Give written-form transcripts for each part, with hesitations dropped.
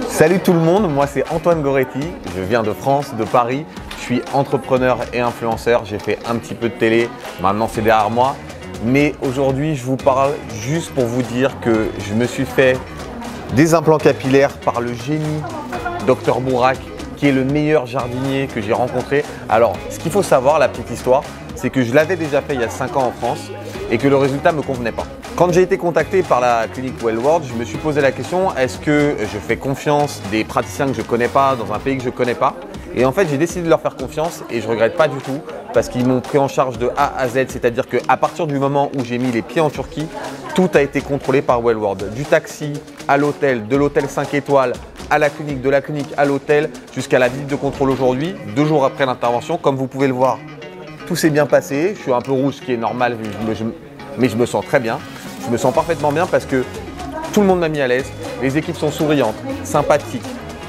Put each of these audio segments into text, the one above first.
Salut tout le monde, moi c'est Antoine Goretti, je viens de France, de Paris. Je suis entrepreneur et influenceur, j'ai fait un petit peu de télé, maintenant c'est derrière moi. Mais aujourd'hui, je vous parle juste pour vous dire que je me suis fait des implants capillaires par le génie Dr Bourak, qui est le meilleur jardinier que j'ai rencontré. Alors, ce qu'il faut savoir, la petite histoire, c'est que je l'avais déjà fait il y a 5 ans en France et que le résultat ne me convenait pas. Quand j'ai été contacté par la clinique Wellworld, je me suis posé la question, est-ce que je fais confiance des praticiens que je ne connais pas dans un pays que je ne connais pas? Et en fait, j'ai décidé de leur faire confiance et je ne regrette pas du tout parce qu'ils m'ont pris en charge de A à Z. C'est-à-dire qu'à partir du moment où j'ai mis les pieds en Turquie, tout a été contrôlé par Wellworld. Du taxi à l'hôtel, de l'hôtel 5 étoiles à la clinique, de la clinique à l'hôtel, jusqu'à la visite de contrôle aujourd'hui, 2 jours après l'intervention. Comme vous pouvez le voir, tout s'est bien passé. Je suis un peu rouge, ce qui est normal, mais je me sens très bien. Je me sens parfaitement bien parce que tout le monde m'a mis à l'aise. Les équipes sont souriantes, sympathiques,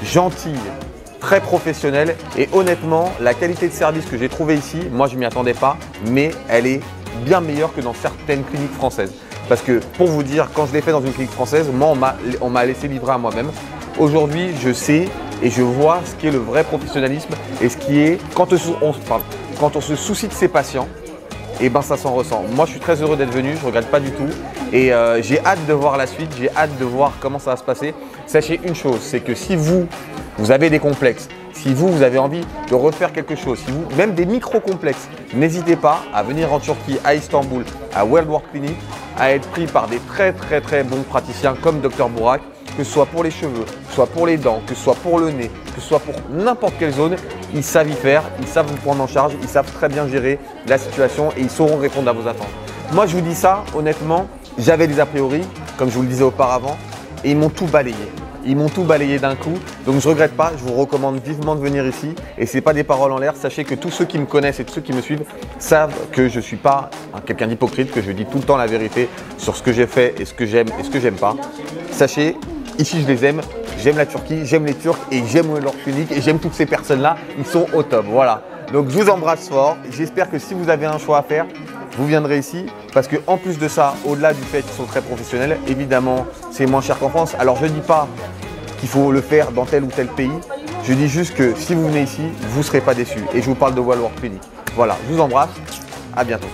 gentilles, très professionnelles. Et honnêtement, la qualité de service que j'ai trouvée ici, moi je ne m'y attendais pas, mais elle est bien meilleure que dans certaines cliniques françaises. Parce que pour vous dire, quand je l'ai fait dans une clinique française, moi on m'a laissé livrer à moi-même. Aujourd'hui, je sais et je vois ce qui est le vrai professionnalisme et ce qui est quand on se soucie de ses patients. Et ben ça s'en ressent. Moi je suis très heureux d'être venu, je ne regrette pas du tout et j'ai hâte de voir la suite, j'ai hâte de voir comment ça va se passer. Sachez une chose, c'est que si vous avez des complexes, si vous avez envie de refaire quelque chose, si vous, même des micro-complexes, n'hésitez pas à venir en Turquie, à Istanbul, à Wellworld Clinic, à être pris par des très bons praticiens comme Dr Bourak, que ce soit pour les cheveux, que ce soit pour les dents, que ce soit pour le nez, que ce soit pour n'importe quelle zone, ils savent y faire, ils savent vous prendre en charge, ils savent très bien gérer la situation et ils sauront répondre à vos attentes. Moi, je vous dis ça, honnêtement, j'avais des a priori, comme je vous le disais auparavant, et ils m'ont tout balayé. Ils m'ont tout balayé d'un coup, donc je ne regrette pas, je vous recommande vivement de venir ici. Et ce n'est pas des paroles en l'air, sachez que tous ceux qui me connaissent et tous ceux qui me suivent savent que je ne suis pas quelqu'un d'hypocrite, que je dis tout le temps la vérité sur ce que j'ai fait et ce que j'aime et ce que j'aime pas. Sachez, ici je les aime, j'aime la Turquie, j'aime les Turcs et j'aime leur clinique et j'aime toutes ces personnes-là, ils sont au top, voilà. Donc je vous embrasse fort, j'espère que si vous avez un choix à faire, vous viendrez ici parce qu'en plus de ça, au-delà du fait qu'ils sont très professionnels, évidemment, c'est moins cher qu'en France. Alors je ne dis pas qu'il faut le faire dans tel ou tel pays, je dis juste que si vous venez ici, vous ne serez pas déçus. Et je vous parle de Wellworld Clinic. Voilà, je vous embrasse, à bientôt.